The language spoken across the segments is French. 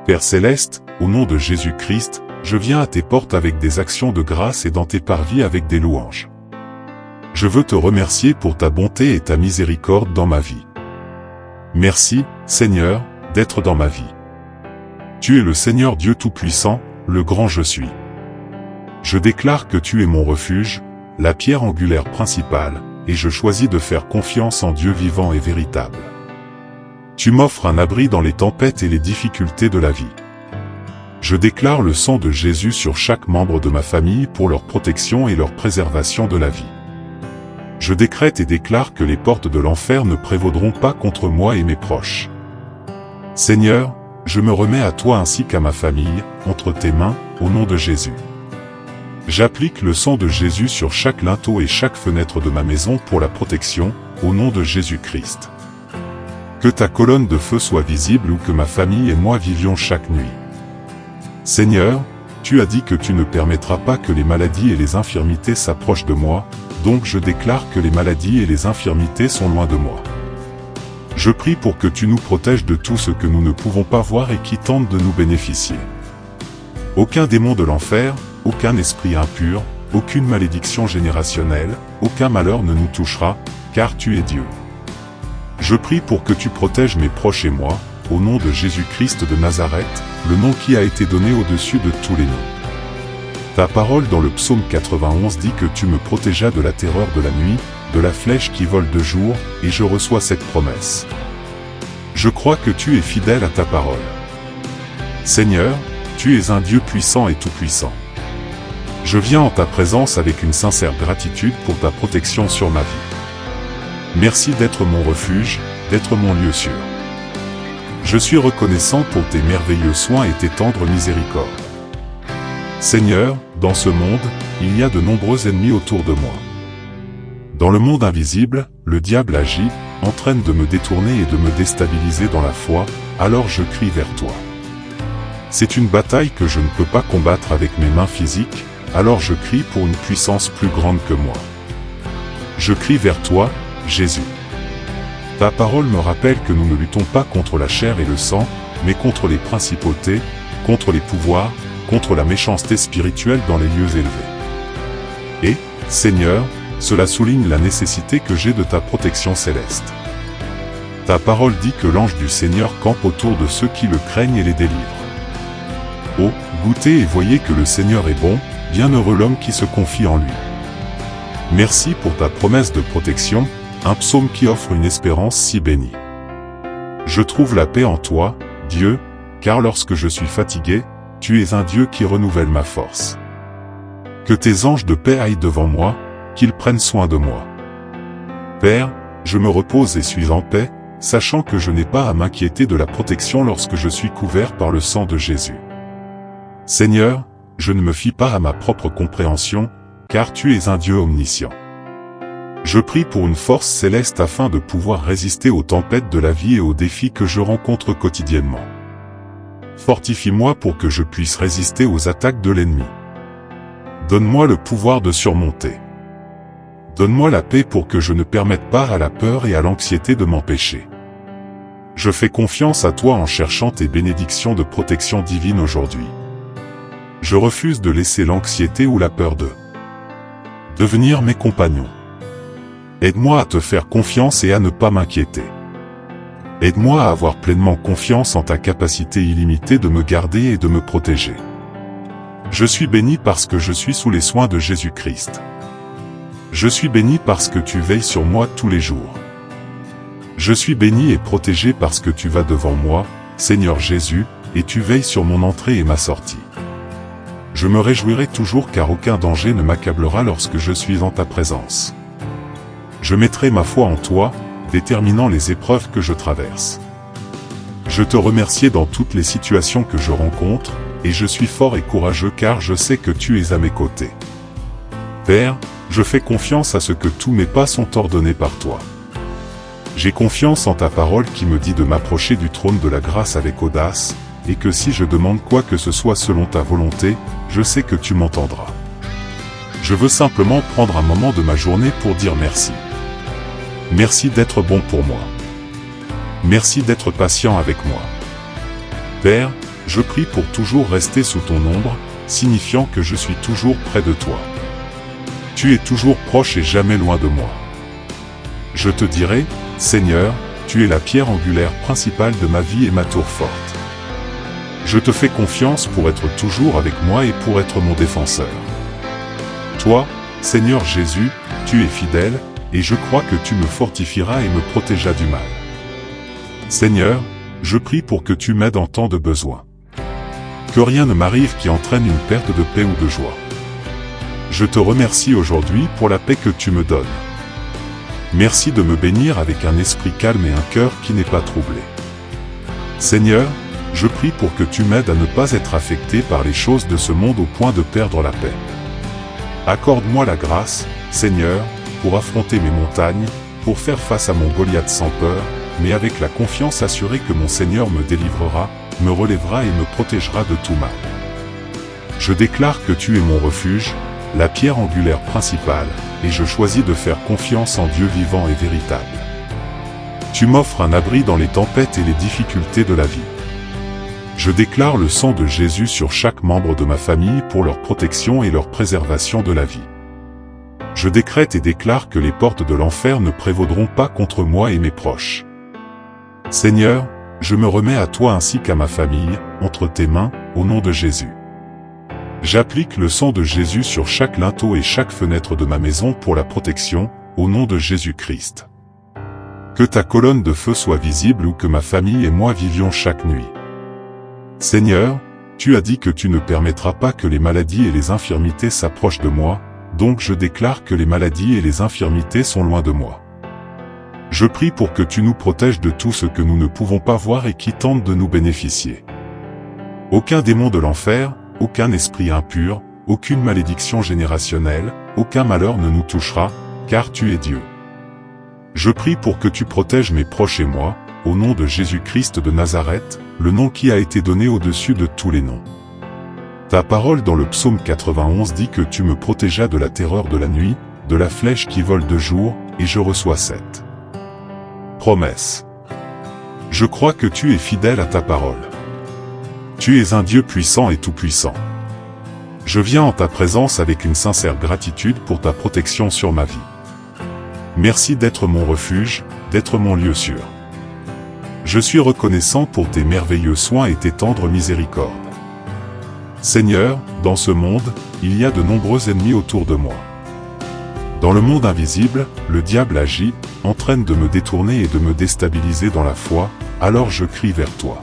Père céleste, au nom de Jésus-Christ, je viens à tes portes avec des actions de grâce et dans tes parvis avec des louanges. Je veux te remercier pour ta bonté et ta miséricorde dans ma vie. Merci, Seigneur, d'être dans ma vie. Tu es le Seigneur Dieu Tout-Puissant, le grand je suis. Je déclare que tu es mon refuge, la pierre angulaire principale, et je choisis de faire confiance en Dieu vivant et véritable. Tu m'offres un abri dans les tempêtes et les difficultés de la vie. Je déclare le sang de Jésus sur chaque membre de ma famille pour leur protection et leur préservation de la vie. Je décrète et déclare que les portes de l'enfer ne prévaudront pas contre moi et mes proches. Seigneur, je me remets à toi ainsi qu'à ma famille, entre tes mains, au nom de Jésus. J'applique le sang de Jésus sur chaque linteau et chaque fenêtre de ma maison pour la protection, au nom de Jésus-Christ. Que ta colonne de feu soit visible où que ma famille et moi vivions chaque nuit. Seigneur, tu as dit que tu ne permettras pas que les maladies et les infirmités s'approchent de moi, donc je déclare que les maladies et les infirmités sont loin de moi. Je prie pour que tu nous protèges de tout ce que nous ne pouvons pas voir et qui tente de nous bénéficier. Aucun démon de l'enfer, aucun esprit impur, aucune malédiction générationnelle, aucun malheur ne nous touchera, car tu es Dieu. Je prie pour que tu protèges mes proches et moi, au nom de Jésus-Christ de Nazareth, le nom qui a été donné au-dessus de tous les noms. Ta parole dans le psaume 91 dit que tu me protégeas de la terreur de la nuit, de la flèche qui vole de jour, et je reçois cette promesse. Je crois que tu es fidèle à ta parole. Seigneur, tu es un Dieu puissant et tout-puissant. Je viens en ta présence avec une sincère gratitude pour ta protection sur ma vie. Merci d'être mon refuge, d'être mon lieu sûr. Je suis reconnaissant pour tes merveilleux soins et tes tendres miséricordes. Seigneur, dans ce monde, il y a de nombreux ennemis autour de moi. Dans le monde invisible, le diable agit, entraîne de me détourner et de me déstabiliser dans la foi, alors je crie vers toi. C'est une bataille que je ne peux pas combattre avec mes mains physiques, alors je crie pour une puissance plus grande que moi. Je crie vers toi, Jésus. Ta parole me rappelle que nous ne luttons pas contre la chair et le sang, mais contre les principautés, contre les pouvoirs, contre la méchanceté spirituelle dans les lieux élevés. Et, Seigneur, cela souligne la nécessité que j'ai de ta protection céleste. Ta parole dit que l'ange du Seigneur campe autour de ceux qui le craignent et les délivre. Oh, goûtez et voyez que le Seigneur est bon, bienheureux l'homme qui se confie en lui. Merci pour ta promesse de protection, un psaume qui offre une espérance si bénie. Je trouve la paix en toi, Dieu, car lorsque je suis fatigué, tu es un Dieu qui renouvelle ma force. Que tes anges de paix aillent devant moi, qu'ils prennent soin de moi. Père, je me repose et suis en paix, sachant que je n'ai pas à m'inquiéter de la protection lorsque je suis couvert par le sang de Jésus. Seigneur, je ne me fie pas à ma propre compréhension, car tu es un Dieu omniscient. Je prie pour une force céleste afin de pouvoir résister aux tempêtes de la vie et aux défis que je rencontre quotidiennement. Fortifie-moi pour que je puisse résister aux attaques de l'ennemi. Donne-moi le pouvoir de surmonter. Donne-moi la paix pour que je ne permette pas à la peur et à l'anxiété de m'empêcher. Je fais confiance à toi en cherchant tes bénédictions de protection divine aujourd'hui. Je refuse de laisser l'anxiété ou la peur devenir mes compagnons. Aide-moi à te faire confiance et à ne pas m'inquiéter. Aide-moi à avoir pleinement confiance en ta capacité illimitée de me garder et de me protéger. Je suis béni parce que je suis sous les soins de Jésus-Christ. Je suis béni parce que tu veilles sur moi tous les jours. Je suis béni et protégé parce que tu vas devant moi, Seigneur Jésus, et tu veilles sur mon entrée et ma sortie. Je me réjouirai toujours car aucun danger ne m'accablera lorsque je suis en ta présence. Je mettrai ma foi en toi, déterminant les épreuves que je traverse. Je te remercie dans toutes les situations que je rencontre, et je suis fort et courageux car je sais que tu es à mes côtés. Père, je fais confiance à ce que tous mes pas sont ordonnés par toi. J'ai confiance en ta parole qui me dit de m'approcher du trône de la grâce avec audace, et que si je demande quoi que ce soit selon ta volonté, je sais que tu m'entendras. Je veux simplement prendre un moment de ma journée pour dire merci. Merci d'être bon pour moi. Merci d'être patient avec moi. Père, je prie pour toujours rester sous ton ombre, signifiant que je suis toujours près de toi. Tu es toujours proche et jamais loin de moi. Je te dirai, Seigneur, tu es la pierre angulaire principale de ma vie et ma tour forte. Je te fais confiance pour être toujours avec moi et pour être mon défenseur. Toi, Seigneur Jésus, tu es fidèle, et je crois que tu me fortifieras et me protégeras du mal. Seigneur, je prie pour que tu m'aides en temps de besoin. Que rien ne m'arrive qui entraîne une perte de paix ou de joie. Je te remercie aujourd'hui pour la paix que tu me donnes. Merci de me bénir avec un esprit calme et un cœur qui n'est pas troublé. Seigneur, je prie pour que tu m'aides à ne pas être affecté par les choses de ce monde au point de perdre la paix. Accorde-moi la grâce, Seigneur, pour affronter mes montagnes, pour faire face à mon Goliath sans peur, mais avec la confiance assurée que mon Seigneur me délivrera, me relèvera et me protégera de tout mal. Je déclare que tu es mon refuge, la pierre angulaire principale, et je choisis de faire confiance en Dieu vivant et véritable. Tu m'offres un abri dans les tempêtes et les difficultés de la vie. Je déclare le sang de Jésus sur chaque membre de ma famille pour leur protection et leur préservation de la vie. Je décrète et déclare que les portes de l'enfer ne prévaudront pas contre moi et mes proches. Seigneur, je me remets à toi ainsi qu'à ma famille, entre tes mains, au nom de Jésus. J'applique le sang de Jésus sur chaque linteau et chaque fenêtre de ma maison pour la protection, au nom de Jésus-Christ. Que ta colonne de feu soit visible ou que ma famille et moi vivions chaque nuit. Seigneur, tu as dit que tu ne permettras pas que les maladies et les infirmités s'approchent de moi, donc je déclare que les maladies et les infirmités sont loin de moi. Je prie pour que tu nous protèges de tout ce que nous ne pouvons pas voir et qui tente de nous bénéficier. Aucun démon de l'enfer, aucun esprit impur, aucune malédiction générationnelle, aucun malheur ne nous touchera, car tu es Dieu. Je prie pour que tu protèges mes proches et moi, au nom de Jésus-Christ de Nazareth, le nom qui a été donné au-dessus de tous les noms. Ta parole dans le psaume 91 dit que tu me protégeas de la terreur de la nuit, de la flèche qui vole de jour, et je reçois cette promesse. Je crois que tu es fidèle à ta parole. Tu es un Dieu puissant et tout-puissant. Je viens en ta présence avec une sincère gratitude pour ta protection sur ma vie. Merci d'être mon refuge, d'être mon lieu sûr. Je suis reconnaissant pour tes merveilleux soins et tes tendres miséricordes. Seigneur, dans ce monde, il y a de nombreux ennemis autour de moi. Dans le monde invisible, le diable agit, entraîne de me détourner et de me déstabiliser dans la foi, alors je crie vers toi.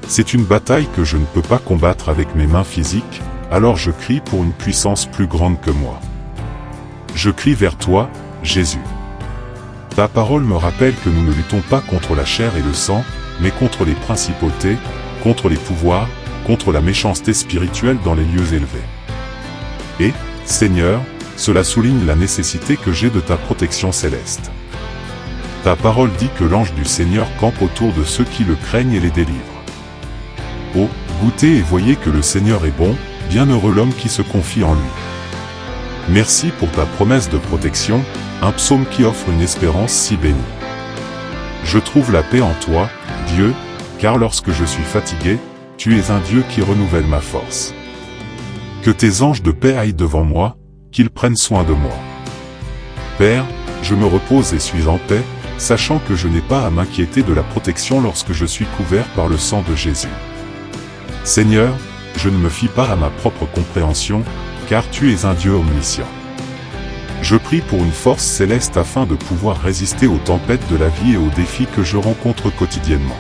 C'est une bataille que je ne peux pas combattre avec mes mains physiques, alors je crie pour une puissance plus grande que moi. Je crie vers toi, Jésus. Ta parole me rappelle que nous ne luttons pas contre la chair et le sang, mais contre les principautés, contre les pouvoirs, contre la méchanceté spirituelle dans les lieux élevés. Et, Seigneur, cela souligne la nécessité que j'ai de ta protection céleste. Ta parole dit que l'ange du Seigneur campe autour de ceux qui le craignent et les délivre. Oh, goûtez et voyez que le Seigneur est bon, bienheureux l'homme qui se confie en lui. Merci pour ta promesse de protection, un psaume qui offre une espérance si bénie. Je trouve la paix en toi, Dieu, car lorsque je suis fatigué, tu es un Dieu qui renouvelle ma force. Que tes anges de paix aillent devant moi, qu'ils prennent soin de moi. Père, je me repose et suis en paix, sachant que je n'ai pas à m'inquiéter de la protection lorsque je suis couvert par le sang de Jésus. Seigneur, je ne me fie pas à ma propre compréhension, car tu es un Dieu omniscient. Je prie pour une force céleste afin de pouvoir résister aux tempêtes de la vie et aux défis que je rencontre quotidiennement.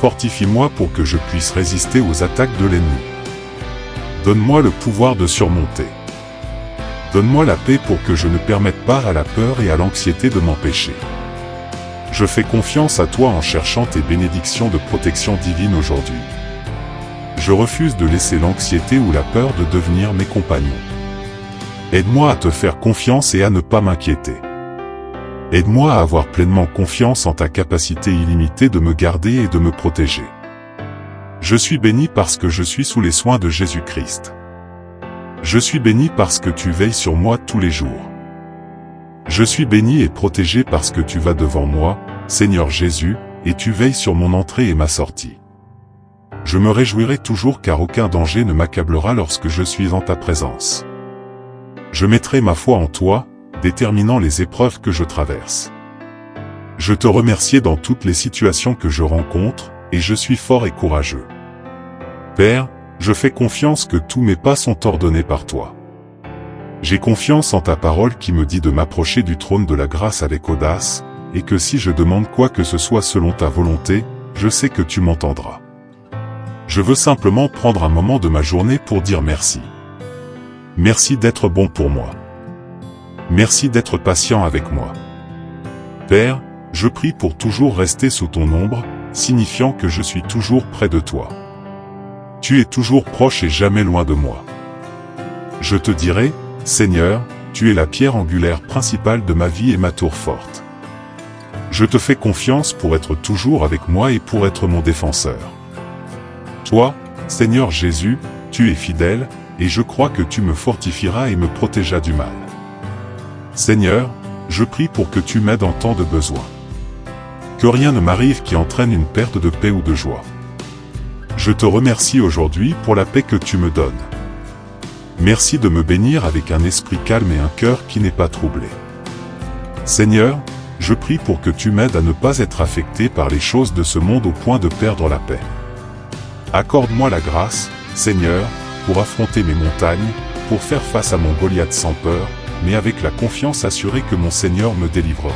Fortifie-moi pour que je puisse résister aux attaques de l'ennemi. Donne-moi le pouvoir de surmonter. Donne-moi la paix pour que je ne permette pas à la peur et à l'anxiété de m'empêcher. Je fais confiance à toi en cherchant tes bénédictions de protection divine aujourd'hui. Je refuse de laisser l'anxiété ou la peur de devenir mes compagnons. Aide-moi à te faire confiance et à ne pas m'inquiéter. Aide-moi à avoir pleinement confiance en ta capacité illimitée de me garder et de me protéger. Je suis béni parce que je suis sous les soins de Jésus-Christ. Je suis béni parce que tu veilles sur moi tous les jours. Je suis béni et protégé parce que tu vas devant moi, Seigneur Jésus, et tu veilles sur mon entrée et ma sortie. Je me réjouirai toujours car aucun danger ne m'accablera lorsque je suis en ta présence. Je mettrai ma foi en toi, déterminant les épreuves que je traverse. Je te remercie dans toutes les situations que je rencontre, et je suis fort et courageux. Père, je fais confiance que tous mes pas sont ordonnés par toi. J'ai confiance en ta parole qui me dit de m'approcher du trône de la grâce avec audace, et que si je demande quoi que ce soit selon ta volonté, je sais que tu m'entendras. Je veux simplement prendre un moment de ma journée pour dire merci. Merci d'être bon pour moi. Merci d'être patient avec moi. Père, je prie pour toujours rester sous ton ombre, signifiant que je suis toujours près de toi. Tu es toujours proche et jamais loin de moi. Je te dirai, Seigneur, tu es la pierre angulaire principale de ma vie et ma tour forte. Je te fais confiance pour être toujours avec moi et pour être mon défenseur. Toi, Seigneur Jésus, tu es fidèle, et je crois que tu me fortifieras et me protégeras du mal. Seigneur, je prie pour que tu m'aides en temps de besoin. Que rien ne m'arrive qui entraîne une perte de paix ou de joie. Je te remercie aujourd'hui pour la paix que tu me donnes. Merci de me bénir avec un esprit calme et un cœur qui n'est pas troublé. Seigneur, je prie pour que tu m'aides à ne pas être affecté par les choses de ce monde au point de perdre la paix. Accorde-moi la grâce, Seigneur, pour affronter mes montagnes, pour faire face à mon Goliath sans peur, mais avec la confiance assurée que mon Seigneur me délivrera.